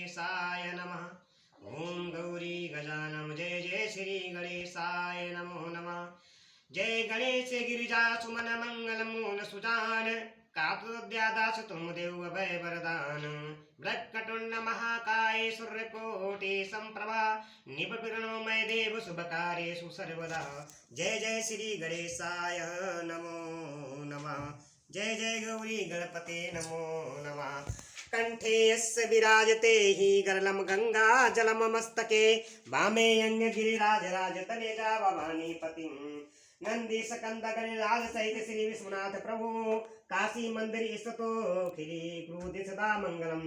गणेशाय नमः। ओम गौरी गजानम जय जय श्री गणेशाय नमो नमः। जय गणेश गिरिजा सुमन मंगल मूल सुजान कातुद्यादास तुम देव भय वरदान वक्रतुंड महाकाय सूर्यकोटि संप्रभा निपपिरणो मय देव शुभ कार्येषु सर्वदा। जय जय श्री गणेशाय नमो नमः। जय जय गौरी गणपते नमो नमः। कंठे यस्य विराजते हि गरलं गंगा जलम मस्तके वामे अन्य गिरिराज राजतनेजा भवानी पतिं नंदी सकंद गणराज सहित श्री विश्वनाथ प्रभु काशी मंदिर स्तुतो खिली क्रोधि सदा मंगलम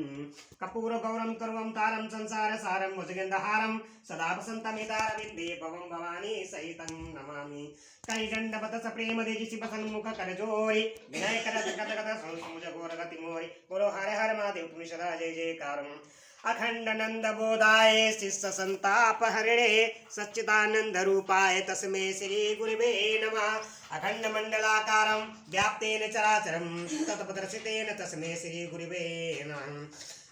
कपूर गौरम कर्वम तारम संसार सारम भुजगेन्द्रहारम सदा वसंतमितार विंदे भवम भवानी सहितं नमामि। कई दंडवत प्रेम देजि शिव सन्मुख कर जोरी विनय कर जगत गत संसमुज घोर गति मोरी बोलो हर हर महादेव तुम सदा जय जयकारम। अखंड नंद बोधाय शिष्य संताप हरिणे सच्चिदानंद रूपाय तस्मै श्री गुरुवे नमः। अखंड मंडलाकारं व्याप्तेन चराचरं तत्पदर्शितेन तस्मै श्री गुरुवे नमः।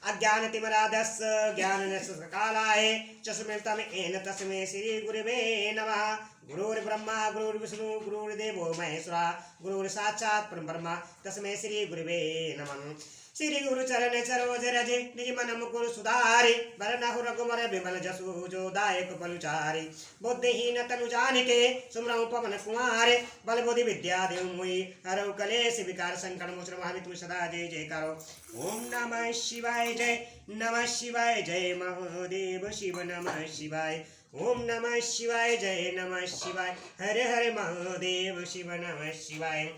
अज्ञानतिमिरान्धस्य ज्ञाननशकालाय चक्षुर्मिलितं तस्मै श्री गुरुवे नमः। गुरुर्ब्रह्मा गुरुर्विष्णु गुरुर्देवो महेश्वरा गुरुर्साक्षात् परब्रह्म तस्मै श्री गुरुवे नमः। श्री गुरु चरण सरोज रज निज मन मुकुर सुधारि वरनहु रघुबर विमल जसु जो दायक बलुचारि बुद्धिहीन तनु जानिके सुमरहु पवन कुमार बल बुद्धि विद्या देव मोहि हरहु कलेश विकार संकट मोचन महावी तुम सदा जय जयकारो। ओम नमः शिवाय जय महादेव शिव नमः शिवाय। ओम नमः शिवाय जय नमः शिवाय हरे हरे महादेव शिव नमः शिवाय।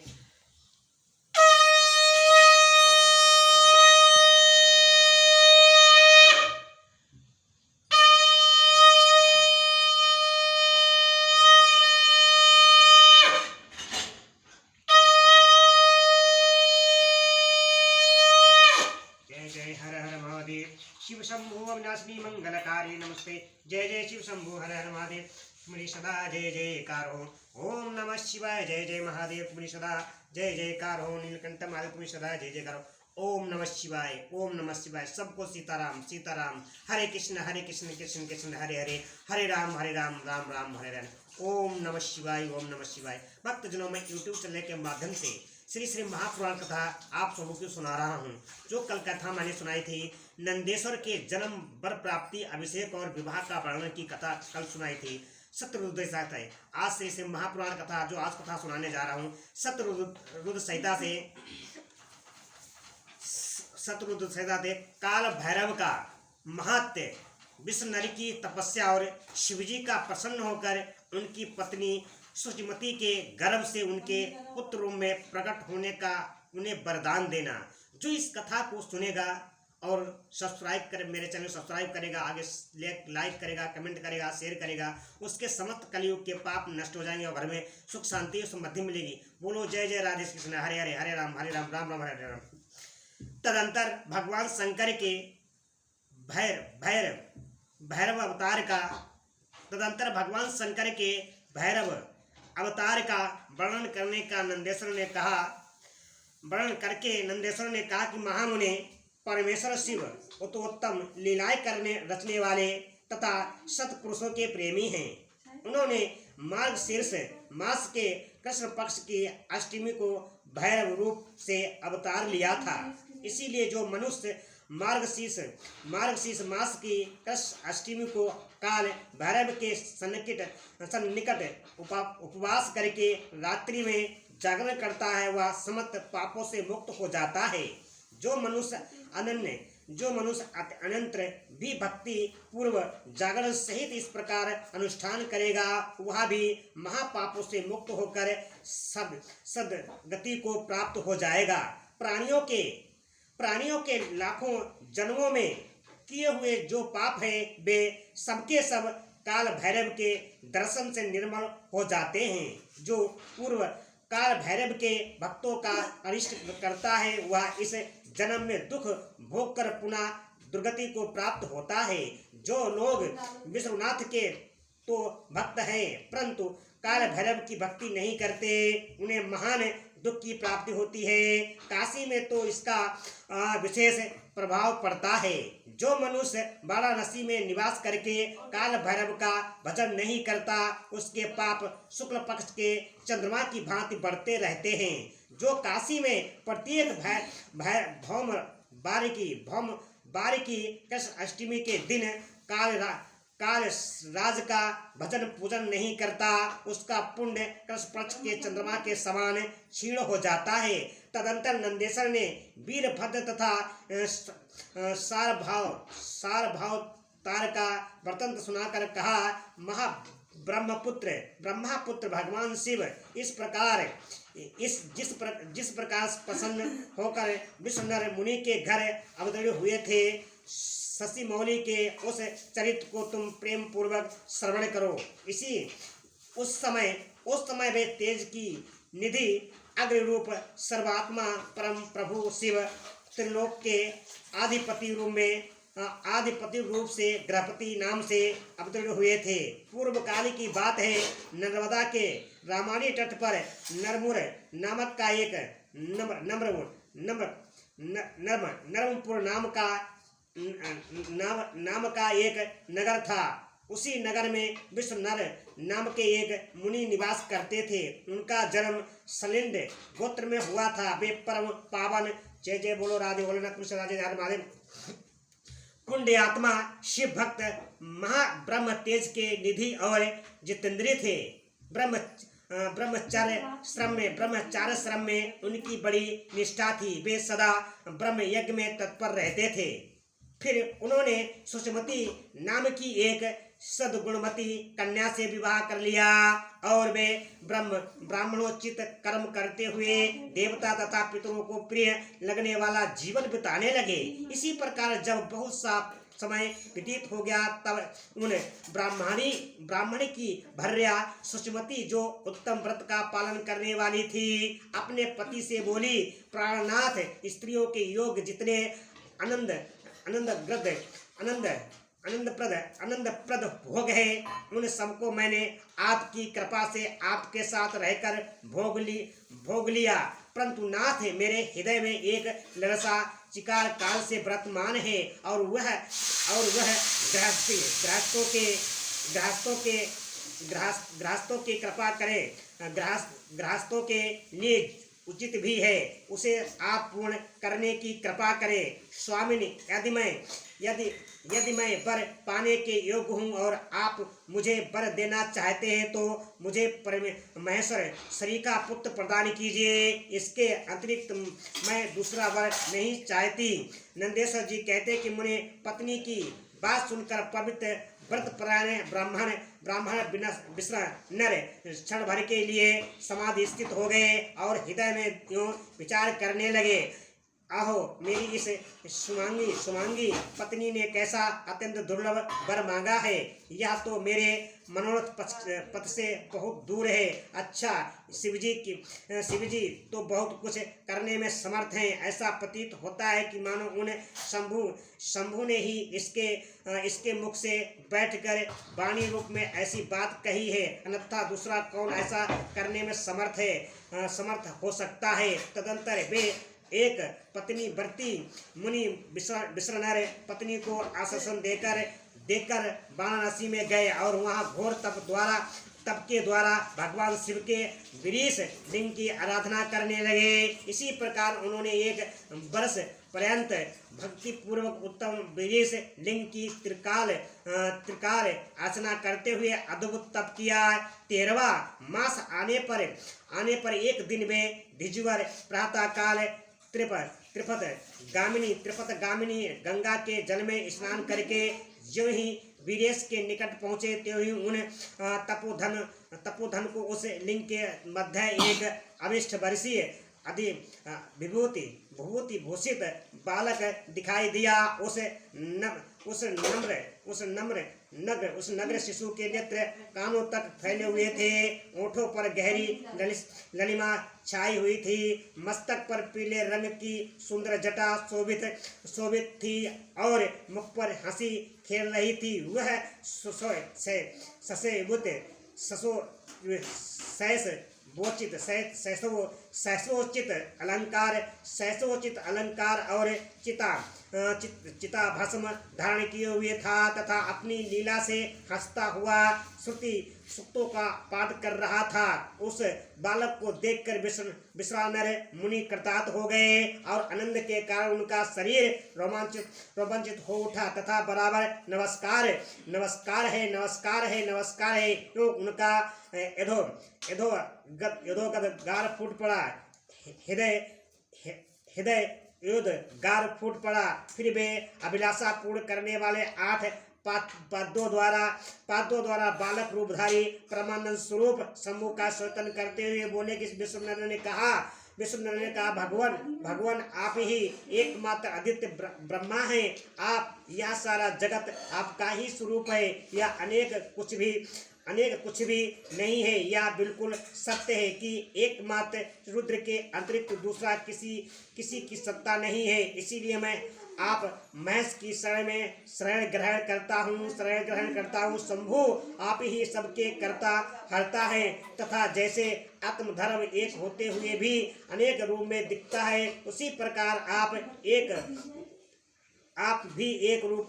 शिव शंभु अविनाशिनी मंगलकारी नमस्ते। जय जय शिव शंभु हर हर महादेव तुम्हारी सदा जय जयकार हो। ओम नमः शिवाय जय जय महादेव तुम्हारी सदा जय जयकार हो। नीलकंठ महादेव तुम्हारी सदा जय जयकार हो। ओम नमः शिवाय सबको सीताराम सीताराम हरे कृष्ण कृष्ण कृष्ण हरे हरे हरे राम राम राम हरे राम। ओम नमः शिवाय। भक्तजनों में यूट्यूब चैनल के माध्यम से श्री श्री महापुराण कथा आप सबों को सुना रहा हूँ। जो कल कथा मैंने सुनाई थी नंदेश्वर के जन्म वर प्राप्ति अभिषेक और विवाह का वर्णन की कथा कल सुनाई थी सतरुद्र संहिता है। आज से इसे महापुराण कथा जो आज कथा सुनाने जा रहा हूँ सतरुद्र संहिता से काल भैरव का महात्य विष्णु नरी की तपस्या और शिवजी का प्रसन्न होकर उनकी पत्नी सुचिमती के गर्भ से उनके पुत्र रूप में प्रकट होने का उन्हें वरदान देना। जो इस कथा को सुनेगा और सब्सक्राइब कर मेरे चैनल सब्सक्राइब करेगा आगे लाइक करेगा कमेंट करेगा शेयर करेगा उसके समस्त कलयुग के पाप नष्ट हो जाएंगे और घर में सुख शांति और समृद्धि मिलेगी। बोलो जय जय राधे कृष्ण हरे हरे हरे राम राम राम हरे राम। तदंतर भगवान शंकर के भैरव अवतार का वर्णन करके नंदेश्वर ने कहा कि महामुने परमेश्वर शिव उत्तम लीलाएं रचने वाले तथा सत्पुरुषों के प्रेमी हैं। उन्होंने मार्गशीर्ष मास के कृष्ण पक्ष की अष्टमी को भैरव रूप से अवतार लिया था। इसीलिए जो मनुष्य मार्गशीर्ष मास की कृष्ण अष्टमी को काल भैरव के सन्निकट उपवास करके रात्रि में जागरण करता है वह समस्त पापों से मुक्त हो जाता है। जो मनुष्य अनंत भी भक्ति पूर्व जागरण सहित इस प्रकार अनुष्ठान करेगा वह भी महापापों से मुक्त होकर सद्गति को प्राप्त हो जाएगा। प्राणियों के लाखों जन्मों में किए हुए जो पाप हैं वे सबके सब काल भैरव के दर्शन से निर्मल हो जाते हैं। जो पूर्व काल भैरव के भक्तों का अनिष्ट करता है वह इस जन्म में दुख भोग कर पुनः दुर्गति को प्राप्त होता है। जो लोग विश्वनाथ के तो भक्त हैं परंतु काल भैरव की भक्ति नहीं करते उन्हें महान दुख की प्राप्ति होती है। काशी में तो इसका विशेष प्रभाव पड़ता है। जो मनुष्य वाराणसी में निवास करके काल भैरव का भजन नहीं करता, उसके पाप शुक्ल पक्ष के चंद्रमा की भांति बढ़ते रहते हैं। जो काशी में प्रत्येक भौम बारिकी कृष्ण अष्टमी के दिन काल राज का भजन पूजन नहीं करता, उसका पुण्य कृष्ण पक्ष के चंद्रमा के समान क्षीण हो जाता है। तदंतर नंदेश्वर ने वीरभद्र तथा सारभाव तार का वृत्तांत सुनाकर कहा, ब्रह्मापुत्र भगवान शिव जिस प्रकार प्रसन्न होकर विश्वनर मुनि के घर अवतरित हुए थे, शशि मौली के उस चरित्र को तुम प्रेम पूर्वक श्रवण करो। उस समय वे तेज की निधि अग्र रूप सर्वात्मा परम प्रभु शिव त्रिलोक के आधिपति रूप से गृहपति नाम से अवतरित हुए थे। पूर्व काल की बात है, नर्मदा के रामायणी तट पर नरमुर नामक का एक नरमपुर नाम का एक नगर था। उसी नगर में विश्वनर नाम के एक मुनि निवास करते थे। उनका जन्म सलिंद गोत्र में हुआ था। वे परम पावन, जय जय बोलो राधे भोलेनाथ कृष्ण राधे महादेव, कुंड आत्मा, शिव भक्त, महाब्रह्म तेज के निधि और जितेंद्रिय थे। ब्रह्मचार्य श्रम में उनकी बड़ी निष्ठा थी। वे सदा ब्रह्म यज्ञ में तत्पर रहते थे। फिर उन्होंने सुषमती नाम की एक सद्गुणवती कन्या से विवाह कर लिया और वे ब्राह्मणोचित कर्म करते हुए देवता तथा पितरों को प्रिय लगने वाला जीवन बिताने लगे। इसी प्रकार जब बहुत सा समय व्यतीत हो गया, तब उन ब्राह्मणी की भर्या सुषमती, जो उत्तम व्रत का पालन करने वाली थी, अपने पति से बोली, प्राणनाथ, स्त्रियों के योग जितने आनंदप्रद भोग है, उन सबको मैंने आपकी कृपा से आपके साथ रहकर भोग लिया। परंतु नाथ, मेरे हृदय में एक ललसा चिकार काल से वर्तमान है और वह गृहस्थों की कृपा करे, गृहस्थों के लिए उचित भी है। उसे आप पूर्ण करने की कृपा करें। स्वामिनी, यदि मैं वर पाने के योग्य हूँ और आप मुझे वर देना चाहते हैं, तो मुझे महेश्वर श्री का पुत्र प्रदान कीजिए। इसके अतिरिक्त मैं दूसरा वर नहीं चाहती। नंदेश्वर जी कहते कि मुने पत्नी की बात सुनकर पवित्र व्रतपरायण ब्राह्मण विश्र नर क्षण भर के लिए समाधि स्थित हो गए और हृदय में यूं विचार करने लगे, आहो, मेरी इस सुमांगी पत्नी ने कैसा अत्यंत दुर्लभ वर मांगा है। यह तो मेरे मनोरथ पथ से बहुत दूर है। अच्छा, शिवजी तो बहुत कुछ करने में समर्थ हैं। ऐसा प्रतीत होता है कि मानो उन शंभु ने ही इसके मुख से बैठकर वाणी रूप में ऐसी बात कही है, अन्यथा दूसरा कौन ऐसा करने में समर्थ हो सकता है। तदंतर वे एक पत्नी व्रती मुनि विश्रनर पत्नी को आश्वासन देकर वाराणसी में गए और वहां घोर तप के द्वारा भगवान शिव के विरीश लिंग की आराधना करने लगे। इसी प्रकार उन्होंने एक वर्ष पर्यंत भक्ति पूर्वक उत्तम विरीश लिंग की त्रिकाल अर्चना करते हुए अद्भुत तप किया। 13वां मास आने पर एक दिन में धिजुवर प्रातः काल त्रिपथ गामिनी गंगा के जल में स्नान करके जो ही वीरेश के निकट पहुंचे, त्यों ही उन तपोधन को उस लिंग के मध्य एक अभिष्ट वर्षीय विभूति भूषित बालक दिखाई दिया। उस नग्न शिशु के नेत्र कानों तक फैले हुए थे। ओठों पर गहरी ललिमा छाई हुई थी। मस्तक पर पीले रंग की सुंदर जटा शोभित थी और मुख पर हंसी खेल रही थी। वह सहसोचित अलंकार और चिता भस्म धारण किए हुए था तथा अपनी लीला से हंसता हुआ श्रुति सूक्तों का पाठ कर रहा था। उस बालक को देखकर विश्वानर मुनि कृतार्थ हो गए और आनंद के कारण उनका शरीर रोमांचित हो उठा तथा बराबर नमस्कार है तो उनका यथोगत गार फूट पड़ा। हृदय युद्ध गार फूट पड़ा। फिर वे अभिलाषा पूर्ण करने वाले 8 पादों द्वारा बालक रूपधारी परमानंद स्वरूप शंभु का कीर्तन करते हुए बोले कि विश्वनारायण ने कहा भगवान आप ही एकमात्र आदित्य ब्रह्मा हैं। आप यह सारा जगत आपका ही स्वरूप है। यह अनेक कुछ भी नहीं है। यह बिल्कुल सत्य है कि एकमात्र रुद्र के अतिरिक्त दूसरा किसी की सत्ता नहीं है। इसीलिए मैं आप महेश की शरण ग्रहण करता हूँ। शंभु आप ही सबके कर्ता हरता है तथा जैसे आत्मधर्म एक होते हुए भी अनेक रूप में दिखता है, उसी प्रकार आप भी एक रूप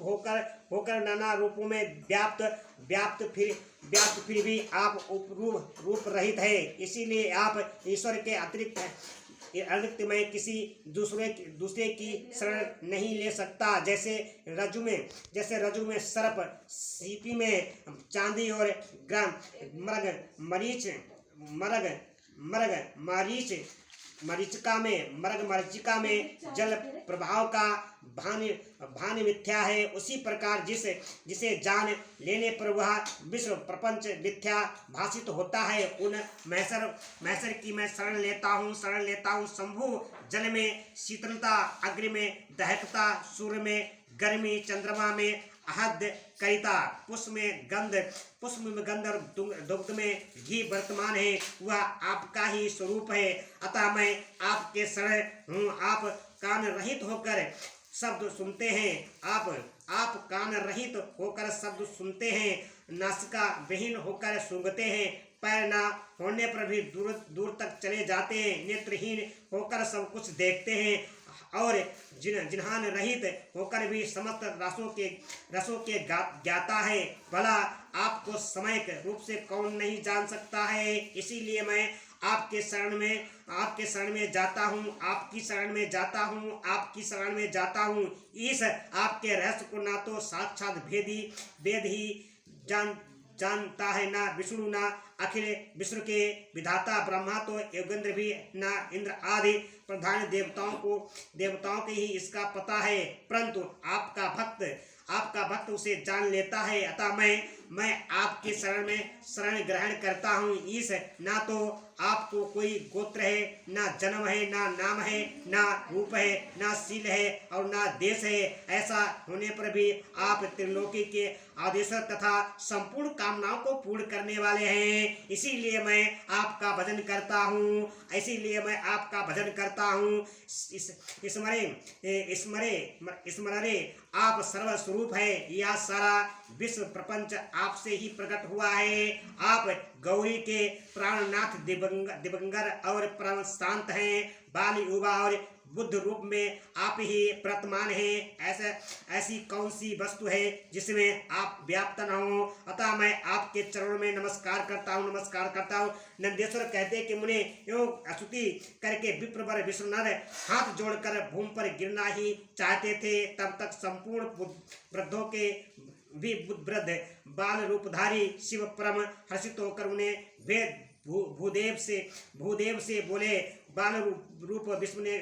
होकर नाना रूपों में व्याप्त फिर भी आप रूप रहित है। इसीलिए आप ईश्वर के अतिरिक्त में किसी दूसरे की शरण नहीं ले सकता। जैसे रज्जु में सर्प, सीपी में चांदी और मरीचिका में जल प्रभाव का भान मिथ्या है। उसी प्रकार जिसे जान लेने पर वह विश्व प्रपंच मिथ्या भाषित होता है। उन महेश्वर की मैं शरण लेता हूँ। शंभु जल में शीतलता, अग्नि में दहकता, सूर्य में गर्मी, चंद्रमा में आहद करिता, पुष्प में गंध और दुग्ध में घी वर्तमान है। वह आपका ही स्वरूप है। अतः मैं आपके शरण हूँ। आप कान रहित होकर शब्द सुनते हैं। आप कान रहित होकर शब्द सुनते हैं। नासिका विहीन होकर सूंघते हैं। पैर न होने पर भी दूर तक चले जाते हैं। नेत्रहीन होकर सब कुछ देखते हैं और जिन्हान रहित होकर भी समस्त रसों के ज्ञाता है। भला आपको समयक रूप से कौन नहीं जान सकता है। इसीलिए मैं आपके शरण में जाता हूँ। इस आपके रहस्य को ना तो साक्षात वेद ही जानता है, ना विष्णु, ना अखिल विश्व के विधाता ब्रह्मा, तो योगेंद्र भी, ना इंद्र आदि प्रधान देवताओं के ही इसका पता है। परंतु आपका भक्त उसे जान लेता है। अतः मैं आपके शरण ग्रहण करता हूँ। इस ना तो आपको कोई गोत्र है, ना जन्म है, ना नाम है, ना रूप है, ना शील है और ना देश है। ऐसा होने पर भी आप त्रिलोकी के आदेशर तथा संपूर्ण कामनाओं को पूर्ण करने वाले हैं। इसीलिए मैं आपका भजन करता हूँ। स्मरे आप सर्वस्वरूप है। यह सारा विश्व प्रपंच आपसे ही प्रकट हुआ है। आप गौरी के प्राणनाथ दिवंगर और परम शांत हैं। बाल, युवा और बुद्ध रूप में आप ही वर्तमान हैं। ऐसी कौन सी वस्तु है जिसमें आप व्याप्त न हो। अतः मैं आपके चरणों में नमस्कार करता हूँ। नंदेश्वर कहते हैं कि मुने योग स्तुति करके विप्रवर विश्वनाथ हाथ जोड़कर भूमि पर गिरना ही चाहते थे। तब तक संपूर्ण वृद्धों के भी वृद्ध बाल रूपधारी शिव परम हर्षित होकर उन्हें वेद भूदेव से बोले। बाल रूप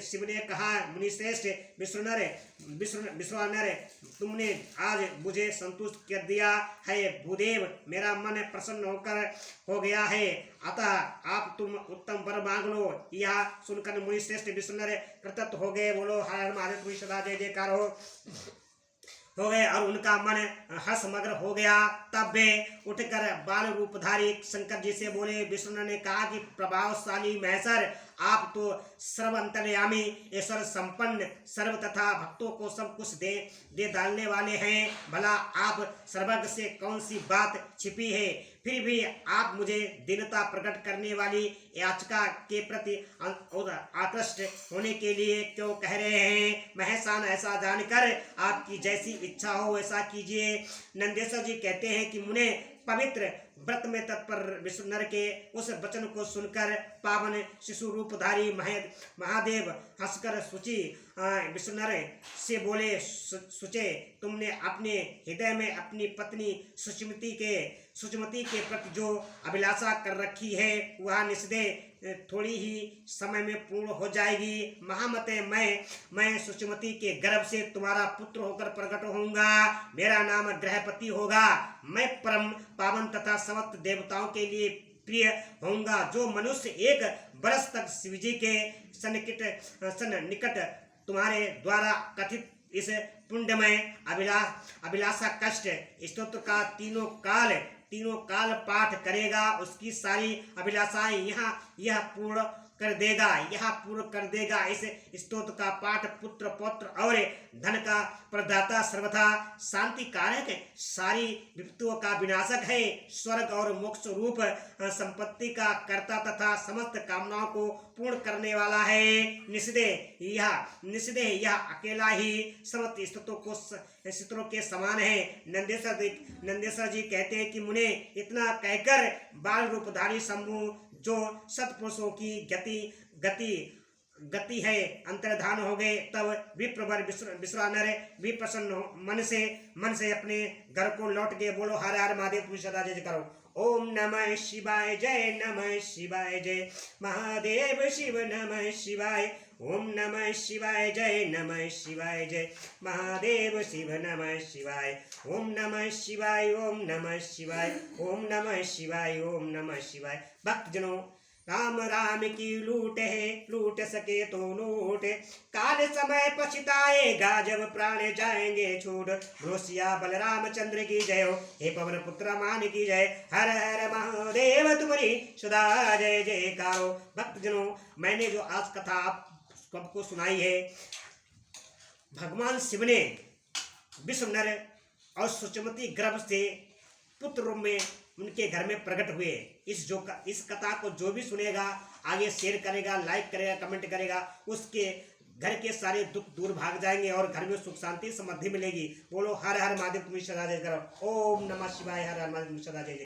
शिव ने कहा, मुनिश्रेष्ठ विश्वानर, तुमने आज मुझे संतुष्ट कर दिया है। भूदेव, मेरा मन प्रसन्न हो गया है। अतः आप तुम उत्तम वर मांग लो। यह सुनकर मुनिश्रेष्ठ विश्वानर कृतज्ञ हो गए। बोलो हर हर महादेव, सदा जय जयकार हो गए और उनका मन हर्ष मग्न हो गया। तब वे उठकर बाल रूपधारी शंकर जी से बोले। विष्णु ने कहा कि प्रभावशाली महेश्वर, आप तो सर्व अंतर्यामी, ईश्वर संपन्न, सर्व तथा भक्तों को सब कुछ दे डालने वाले हैं। भला आप सर्वज्ञ से कौन सी बात छिपी है? फिर भी आप मुझे दीनता प्रकट करने वाली याचिका के प्रति आकृष्ट होने के लिए क्यों कह रहे हैं? महसान, ऐसा जानकर आपकी जैसी इच्छा हो वैसा कीजिए। नंदेश्वर जी कहते हैं कि मुने पवित्र व्रत में तत्पर विष्णु के उस वचन को सुनकर पावन शिशु रूपधारी महादेव हंसकर विष्णु से बोले, सुचे, तुमने अपने हृदय में अपनी पत्नी सुचमती के प्रति जो अभिलाषा कर रखी है वह निश्चय थोड़ी ही समय में पूर्ण हो जाएगी। महामते, मैं सुचमती के गर्भ से तुम्हारा पुत्र होकर प्रकट होऊंगा। मेरा नाम ग्रहपति होगा। मैं परम पावन तथा समस्त देवताओं के लिए प्रिय होऊंगा। जो मनुष्य 1 वर्ष तक शिवजी के सन्निकट तुम्हारे द्वारा कथित इस पुण्यमय अभिलाषा कष्ट स्तोत्र का तीनों काल पाठ करेगा, उसकी सारी अभिलाषाएं यह पूर्ण कर देगा। इस स्तोत्र का पाठ पुत्र पौत्र और धन का प्रदाता, सर्वथा शांति कारक, सारी विपत्तियों का विनाशक है, स्वर्ग और मोक्ष रूप संपत्ति का कर्ता तथा समस्त कामनाओं को पूर्ण करने वाला है। निश्चय यह अकेला ही समस्त स्तोत्रों के समान है। नंदेश्वर जी कहते हैं कि मुने, इतना कहकर बाल रूपधारी शंभु जो सत्पुरुषों की गति है अंतर्धान हो गए। तब विप्रवर विश्वानर भी प्रसन्न मन से अपने घर को लौट गए। बोलो हर हर महादेव, तुम सदा जय करो। ओम नमः शिवाय, जय नमः शिवाय, जय महादेव शिव नमः शिवाय। ओम नमः शिवाय, जय नमः शिवाय, जय महादेव शिव नमः शिवाय। ओम नमः शिवाय, ओम नमः शिवाय, ओम नमः शिवाय, ओम नमः शिवाय। भक्तजनों, राम की लूट है, लूट सके तो लूट, काल समय पछताएगा जब प्राण जाएंगे छूट। रोसिया बलराम चंद्र की जय हो, हे पवन पुत्र मान की जय। हर हर महादेव, तुम्हारी सदा जय जयकारो। भक्तजनों, मैंने जो आज कथा आप सबको सुनाई है, भगवान शिव ने विष्णु और सुचमती गर्भ से पुत्र रूप में उनके घर में प्रकट हुए। इस कथा को जो भी सुनेगा, आगे शेयर करेगा, लाइक करेगा, कमेंट करेगा, उसके घर के सारे दुख दूर भाग जाएंगे और घर में सुख शांति समृद्धि मिलेगी। बोलो हर हर महादेव, तुम सदा जय करो। ओम नमः शिवाय, हर हर महादेव, तुम सदा जय।